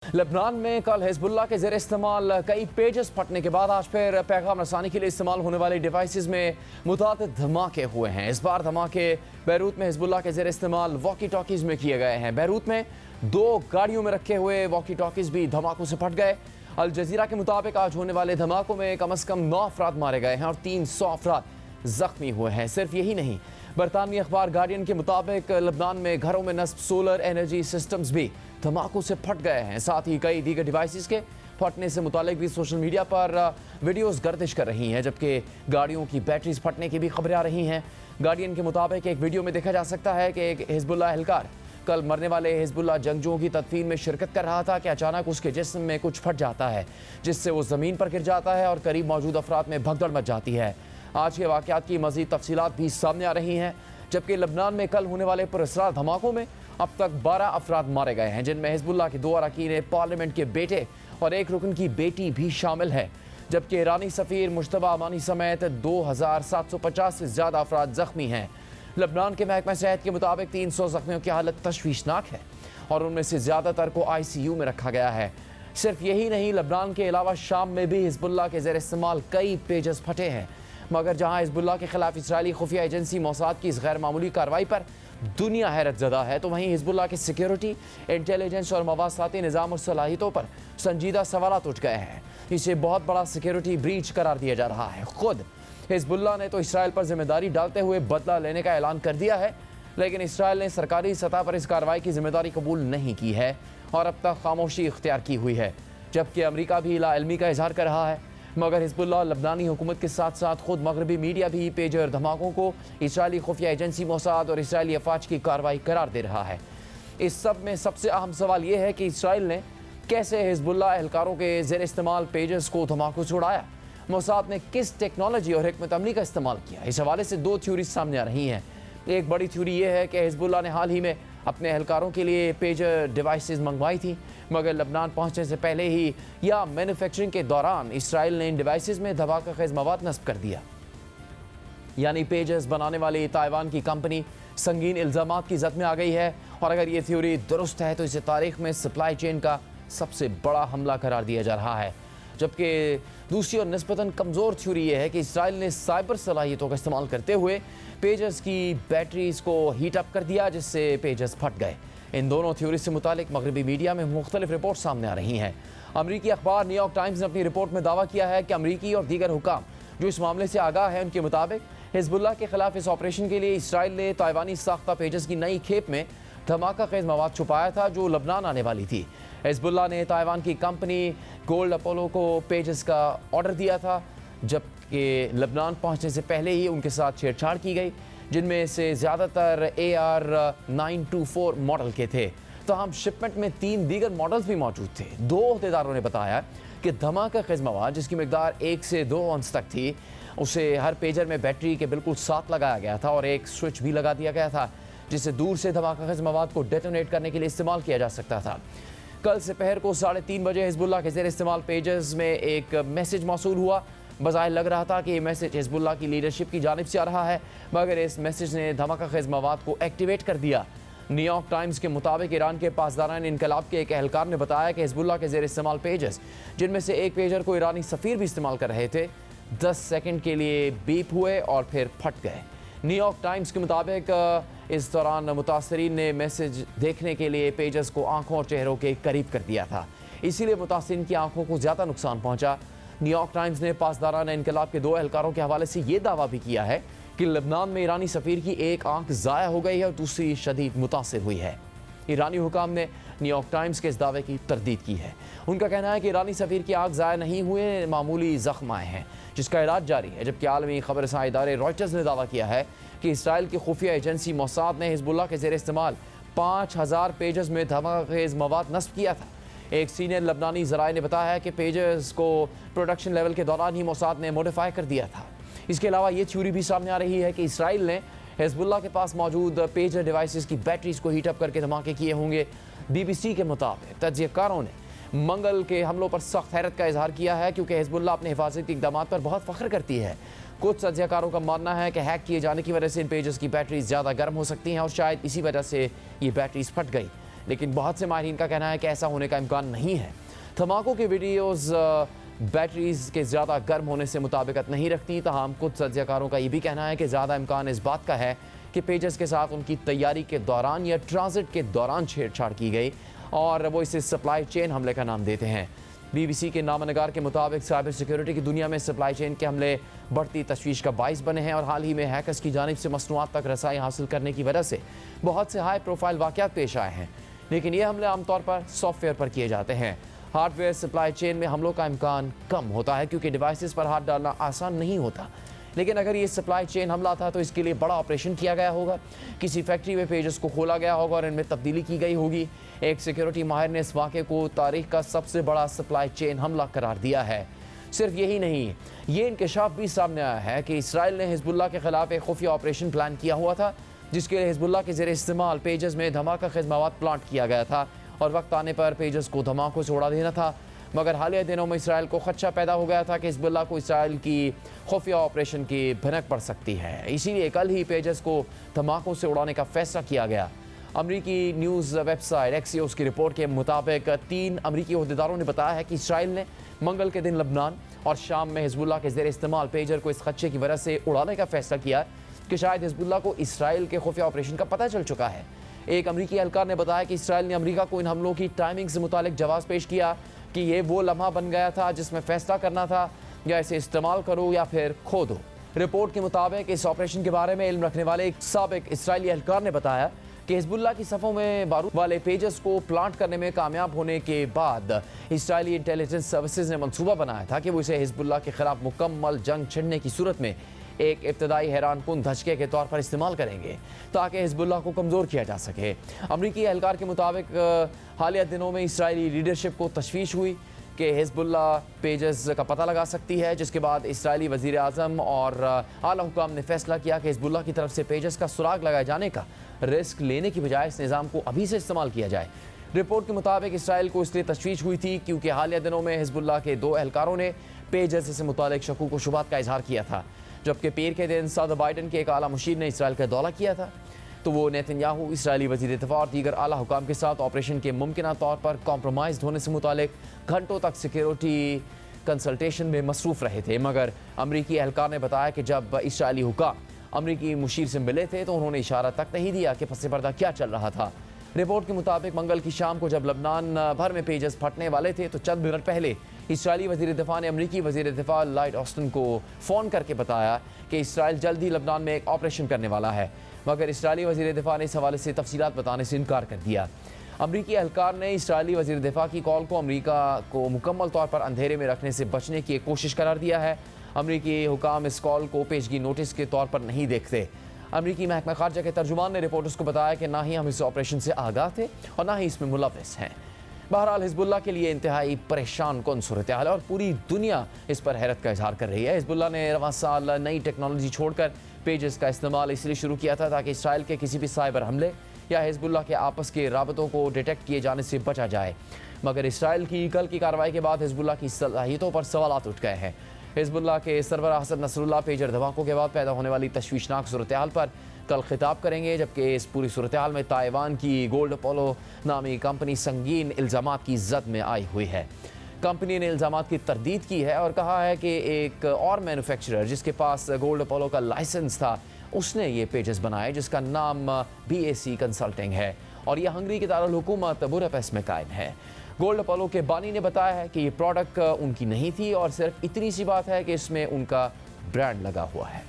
Lebanon में कल Hezbollah के ज़ेर इस्तेमाल कई पेजेस फटने के बाद आज फिर पैगाम रसानी के लिए इस्तेमाल होने वाली डिवाइसेस में मुतादिद धमाके हुए हैं। इस बार धमाके बैरूत में हिजबुल्लाह के ज़ेर इस्तेमाल वॉकी टॉकीज़ में किए गए हैं। बैरूत में 2 गाड़ियों में रखे हुए वॉकी टॉकीज़ भी धमाकों से फट गए। अल जज़ीरा के मुताबिक आज होने वाले धमाकों में कम से कम 9 अफराद मारे गए हैं और 300 अफराद जख्मी हुए हैं। सिर्फ यही नहीं, बरतानवी अखबार गार्डियन के मुताबिक लेबनान में घरों में नस्ब सोलर एनर्जी सिस्टम्स भी धमाकों से फट गए हैं। साथ ही कई दीगर डिवाइसेस के फटने से मुतालिक भी सोशल मीडिया पर वीडियोस गर्दिश कर रही हैं, जबकि गाड़ियों की बैटरीज फटने की भी खबरें आ रही हैं। गार्डियन के मुताबिक एक वीडियो में देखा जा सकता है कि एक हिजबुल्लाह एहलकार कल मरने वाले हिजबुल्लाह जंगजुओं की तदफीन में शिरकत कर रहा था कि अचानक उसके जिस्म में कुछ फट जाता है, जिससे वो ज़मीन पर गिर जाता है और करीब मौजूद अफराद में भगदड़ मच जाती है। आज के वाक़यात की मज़ीद तफसीलात भी सामने आ रही हैं, जबकि लेबनान में कल होने वाले पुरअसरार धमाकों में अब तक 12 अफराद मारे गए हैं, जिनमें हिजबुल्लाह के 2 अरकान पार्लियामेंट के बेटे और 1 रुकन की बेटी भी शामिल है, जबकि ईरानी सफ़ीर मुश्तबा अमानी समेत 2750 से ज़्यादा अफराद ज़ख्मी हैं। लेबनान के महकमा सेहत के मुताबिक 300 ज़ख्मियों की हालत तशवीशनाक है और उनमें से ज़्यादातर को ICU में रखा गया है। सिर्फ यही नहीं, लेबनान के अलावा शाम में भी हिजबुल्लाह के ज़ेर इस्तेमाल कई पेजेस फटे हैं, मगर जहां हिजबुल्लाह के खिलाफ इजरायली खुफिया एजेंसी मोसाद की इस गैर मामूली कार्रवाई पर दुनिया हैरत ज़दा है, तो वहीं हिजबुल्लाह के सिक्योरिटी, इंटेलिजेंस और मवासाती निज़ाम और सलाहियतों पर संजीदा सवालात उठ गए हैं। इसे बहुत बड़ा सिक्योरिटी ब्रीच करार दिया जा रहा है। खुद हिजबुल्लाह ने तो इसराइल पर जिम्मेदारी डालते हुए बदला लेने का ऐलान कर दिया है, लेकिन इसराइल ने सरकारी सतह पर इस कार्रवाई की जिम्मेदारी कबूल नहीं की है और अब तक खामोशी इख्तियार की हुई है, जबकि अमरीका भी लाइल्मी का इजहार कर रहा है। मगर हिजबुल्लाह लबनानी हुकूमत के साथ साथ खुद मगरबी मीडिया भी पेजर धमाकों को इसराइली खुफिया एजेंसी मोसाद और इसराइली अफवाज की कार्रवाई करार दे रहा है। इस सब में सबसे अहम सवाल यह है कि इसराइल ने कैसे हिजबुल्लाह एहलकारों के ज़ेर इस्तेमाल पेजेस को धमाकों से उड़ाया, मोसाद ने किस टेक्नोलॉजी और हिकमत अमली का इस्तेमाल किया। इस हवाले से 2 थ्योरीज सामने आ रही हैं। एक बड़ी थ्योरी ये है कि हिजबुल्लाह ने हाल ही में अपने एहलकारों के लिए पेजर डिवाइसेस मंगवाई थी, मगर लेबनान पहुंचने से पहले ही या मैन्युफैक्चरिंग के दौरान इसराइल ने इन डिवाइसेस में धमाका खेज मवाद नस्ब कर दिया। यानी पेजर्स बनाने वाली ताइवान की कंपनी संगीन इल्ज़ामात की जद में आ गई है और अगर ये थ्योरी दुरुस्त है तो इसे तारीख में सप्लाई चेन का सबसे बड़ा हमला करार दिया जा रहा है। जबकि दूसरी और निस्बतन कमज़ोर थ्योरी यह है कि इसराइल ने साइबर सलाहियतों का इस्तेमाल करते हुए पेजर्स की बैटरीज को हीट अप कर दिया, जिससे पेजर्स फट गए। इन दोनों थ्योरी से मुतालिक मगरबी मीडिया में मुख्तलिफ रिपोर्ट सामने आ रही हैं। अमरीकी अखबार न्यूयॉर्क टाइम्स ने अपनी रिपोर्ट में दावा किया है कि अमरीकी और दीगर हुकाम जो इस मामले से आगाह है, उनके मुताबिक हिजबुल्लाह के खिलाफ इस ऑपरेशन के लिए इसराइल ने ताइवानी साख्ता पेजर्स की नई खेप में धमाका खेज मवाद छुपाया था जो लेबनान आने वाली थी। हिजबुल्लाह ने ताइवान की कंपनी गोल्ड अपोलो को पेजेस का ऑर्डर दिया था, जबकि लेबनान पहुंचने से पहले ही उनके साथ छेड़छाड़ की गई, जिनमें से ज़्यादातर AR-924 मॉडल के थे। तो हम शिपमेंट में 3 दीगर मॉडल्स भी मौजूद थे। 2 अहदेदारों ने बताया कि धमाका खेज मवाद जिसकी मिकदार 1 से 2 औंस तक थी, उसे हर पेजर में बैटरी के बिल्कुल साथ लगाया गया था और एक स्विच भी लगा दिया गया था, जिससे दूर से धमाका खेज मवाद को डेटोनेट करने के लिए इस्तेमाल किया जा सकता था। कल दोपहर को 3:30 बजे हिजबुल्लाह के ज़ेर इस्तेमाल पेजेस में एक मैसेज मौसूल हुआ। बज़ाहिर लग रहा था कि ये मैसेज हिजबुल्लाह की लीडरशिप की जानिब से आ रहा है, मगर इस मैसेज ने धमाका खेज मवाद को एक्टिवेट कर दिया। न्यूयॉर्क टाइम्स के मुताबिक ईरान के पासदारान इनकलाब के एक एहलकार ने बताया कि हिजबुल्लाह के ज़ेर इस्तेमाल पेजेस, जिनमें से एक पेजर को ईरानी सफ़ीर भी इस्तेमाल कर रहे थे, 10 सेकंड के लिए बीप हुए और फिर फट गए। न्यूयॉर्क टाइम्स के मुताबिक इस दौरान मुतासरीन ने मैसेज देखने के लिए पेजेस को आंखों और चेहरों के करीब कर दिया था, इसीलिए मुतासरीन की आंखों को ज़्यादा नुकसान पहुंचा। न्यूयॉर्क टाइम्स ने पासदारान इनकलाब के 2 एहलकारों के हवाले से ये दावा भी किया है कि लेबनान में ईरानी सफ़ीर की एक आंख ज़ाया हो गई है और दूसरी शदीद मुतासिर हुई है। ईरानी हुकाम ने न्यूयॉर्क टाइम्स के इस दावे की तरदीद की है। उनका कहना है कि ईरानी सफ़ीर की आंख ज़ाया नहीं हुए, मामूली ज़ख्म आए हैं, जिसका इलाज जारी है। जबकि आलमी खबर रसां इदारे रॉयटर्स ने दावा किया है कि इसराइल की खुफिया एजेंसी मोसाद ने हिजबुल्लाह के ज़ेर इस्तेमाल 5000 पेजेस में धमाका खेज मवाद नस्ब किया था। एक सीनियर लबनानी ज़राए ने बताया है कि पेजेस को प्रोडक्शन लेवल के दौरान ही मोसाद ने मॉडिफाई कर दिया था। इसके अलावा ये थ्योरी भी सामने आ रही है कि इसराइल ने हिजबुल्लाह के पास मौजूद पेजर डिवाइसेस की बैटरीज को हीटअप करके धमाके किए होंगे। BBC के मुताबिक तज्ज़ियाकारों ने मंगल के हमलों पर सख्त हैरत का इजहार किया है, क्योंकि हिजबुल्लाह अपने हिफाजती इक़दामात पर बहुत फ़ख्र करती है। कुछ तज्ज़ियाकारों का मानना है कि हैक किए जाने की वजह से इन पेजेस की बैटरीज ज़्यादा गर्म हो सकती हैं और शायद इसी वजह से ये बैटरीज फट गई। लेकिन बहुत से माहिरीन का कहना है कि ऐसा होने का इम्कान नहीं है। धमाकों की वीडियोज़ बैटरीज के ज़्यादा गर्म होने से मुताबिकत नहीं रखती। तमाम कुछ तज्ज़ियाकारों का ये भी कहना है कि ज़्यादा इम्कान इस बात का है कि पेजेस के साथ उनकी तैयारी के दौरान या ट्रांजिट के दौरान छेड़छाड़ की गई और वो इसे सप्लाई चेन हमले का नाम देते हैं। BBC के नामनगार के मुताबिक साइबर सिक्योरिटी की दुनिया में सप्लाई चेन के हमले बढ़ती तशवीश का बाइस बने हैं और हाल ही में हैकर्स की जानिब से मसनूआत तक रसाई हासिल करने की वजह से बहुत से हाई प्रोफाइल वाक़यात पेश आए हैं। लेकिन ये हमले आमतौर पर सॉफ्टवेयर पर किए जाते हैं। हार्डवेयर सप्लाई चेन में हमलों का इम्कान कम होता है क्योंकि डिवाइसेस पर हाथ डालना आसान नहीं होता। लेकिन अगर ये सप्लाई चेन हमला था तो इसके लिए बड़ा ऑपरेशन किया गया होगा, किसी फैक्ट्री में पेजेस को खोला गया होगा और इनमें तब्दीली की गई होगी। एक सिक्योरिटी माहिर ने इस वाक़े को तारीख का सबसे बड़ा सप्लाई चेन हमला करार दिया है। सिर्फ यही नहीं, ये इंकशाफ भी सामने आया है कि इसराइल ने हिजबुल्लाह के खिलाफ एक खुफिया ऑपरेशन प्लान किया हुआ था, जिसके लिए हिजबुल्लाह के ज़रिए इस्तेमाल पेजेस में धमाका खेज़ मवाद प्लांट किया गया था और वक्त आने पर पेजेस को धमाकों से उड़ा देना था। मगर हालिया दिनों में इसराइल को खदशा पैदा हो गया था कि हिजबुल्लाह को इसराइल की खुफिया ऑपरेशन की भनक पड़ सकती है। इसीलिए कल ही पेजेस को धमाकों से उड़ाने का फैसला किया गया। अमरीकी न्यूज़ वेबसाइट एक्सियोस की रिपोर्ट के मुताबिक 3 अमरीकी अहदेदारों ने बताया है कि इसराइल ने मंगल के दिन लबनान और शाम में हिजबुल्लाह के ज़रिए इस्तेमाल पेजर को इस खदशे की वजह से उड़ाने का फैसला किया कि शायद हिजबुल्लाह को इसराइल के खुफिया ऑपरेशन का पता चल चुका है। एक अमरीकी एहलकार ने बताया कि इसराइल ने अमरीका को इन हमलों की टाइमिंग से मुतालिक जवाब पेश किया कि ये वो लम्हा बन गया था जिसमें फैसला करना था या इसे इस्तेमाल करो या फिर खो दो। रिपोर्ट के मुताबिक इस ऑपरेशन के बारे में इल्म रखने वाले एक साबिक इसराइली एहलकार ने बताया कि हिजबुल्लाह की सफ़ों में बारूद वाले पेजेस को प्लांट करने में कामयाब होने के बाद इसराइली इंटेलिजेंस सर्विसेज ने मंसूबा बनाया था कि वो इसे हिजबुल्लाह के खिलाफ मुकम्मल जंग छिड़ने की सूरत में एक इब्तदाई हैरानकुन धचके के तौर पर इस्तेमाल करेंगे ताकि हिजबुल्लाह को कमज़ोर किया जा सके। अमरीकी एहलकार के मुताबिक हालिया दिनों में इसराइली लीडरशिप को तशवीश हुई कि हिजबुल्लाह पेजेस का पता लगा सकती है, जिसके बाद इसराइली वज़ीर आज़म और आला हुकाम ने फैसला किया कि हिजबुल्लाह की तरफ से पेजेस का सुराग लगाए जाने का रिस्क लेने की बजाय इस निज़ाम को अभी से इस्तेमाल किया जाए। रिपोर्ट के मुताबिक इसराइल को इसलिए तशवीश हुई थी क्योंकि हालिया दिनों में हिजबुल्लाह के 2 एहलकारों ने पेजेस से मुतालिक शकूक व शुबात का इजहार किया था। जबकि पीर के दिन सदर बाइडन के एक आला मुशीर ने इसराइल का दौरा किया था तो वो नेतन्याहू, इसराइली वज़ीर दिफ़ा और दीगर आला हुकाम के साथ ऑपरेशन के मुमकिना तौर पर कॉम्प्रोमाइज़ होने से मुतालिक घंटों तक सिक्योरिटी कंसल्टेशन में मसरूफ़ रहे थे। मगर अमरीकी एहलकार ने बताया कि जब इसराइली हुकाम अमरीकी मुशीर से मिले थे तो उन्होंने इशारा तक नहीं दिया कि पस पर्दा क्या चल रहा था। रिपोर्ट के मुताबिक मंगल की शाम को जब लबनान भर में पेजेस फटने वाले थे तो चंद मिनट पहले इसराइली वज़ीर दिफ़ा ने अमरीकी वज़ीर दिफ़ा लॉयड ऑस्टिन को फ़ोन करके बताया कि इसराइल जल्द ही लबनान में एक ऑपरेशन करने वाला है। मगर इसराइली वज़ीर दिफ़ा ने इस हवाले से तफसीलात बताने से इनकार कर दिया। अमरीकी एहलकार ने इसराइली वज़ीर दिफ़ा की कॉल को अमरीका को मुकम्मल तौर पर अंधेरे में रखने से बचने की एक कोशिश करार दिया है। अमरीकी हुकाम इस कॉल को पेशगी नोटिस के तौर पर नहीं देखते। अमरीकी महकमा खारजा के तर्जुमान ने रिपोर्टर्स को बताया कि ना ही हम इस ऑपरेशन से आगाह थे और ना ही इसमें मुलव्विस हैं। बहरहाल हिजबुल्लाह के लिए इंतहाई परेशान कौन सूरत हाल है और पूरी दुनिया इस पर हैरत का इजहार कर रही है। हिजबुल्लाह ने रवां साल नई टेक्नोलॉजी छोड़कर पेजेस का इस्तेमाल इसलिए शुरू किया था ताकि इसराइल के किसी भी साइबर हमले या हिजबुल्लाह के आपस के राबतों को डिटेक्ट किए जाने से बचा जाए। मगर इसराइल की कल की कार्रवाई के बाद हिजबुल्लाह की सलाहियतों पर सवालात उठ गए हैं। हिजबुल्लाह के सरबराह हसन नसरुल्लाह पेजर धमाकों के बाद पैदा होने वाली तशवीशनाक सूरत हाल पर कल खिताब करेंगे, जबकि इस पूरी सूरत हाल में ताइवान की गोल्ड अपोलो नामी कंपनी संगीन इल्ज़ामात की जद में आई हुई है। कंपनी ने इल्ज़ामात की तरदीद की है और कहा है कि एक और मैन्युफैक्चरर जिसके पास गोल्ड अपोलो का लाइसेंस था उसने ये पेजेस बनाए जिसका नाम BAC कंसल्टिंग है और यह हंगरी के दारुल हुकूमत बुडापेस्ट में कायम है। गोल्ड अपोलो के बानी ने बताया है कि ये प्रोडक्ट उनकी नहीं थी और सिर्फ इतनी सी बात है कि इसमें उनका ब्रांड लगा हुआ है।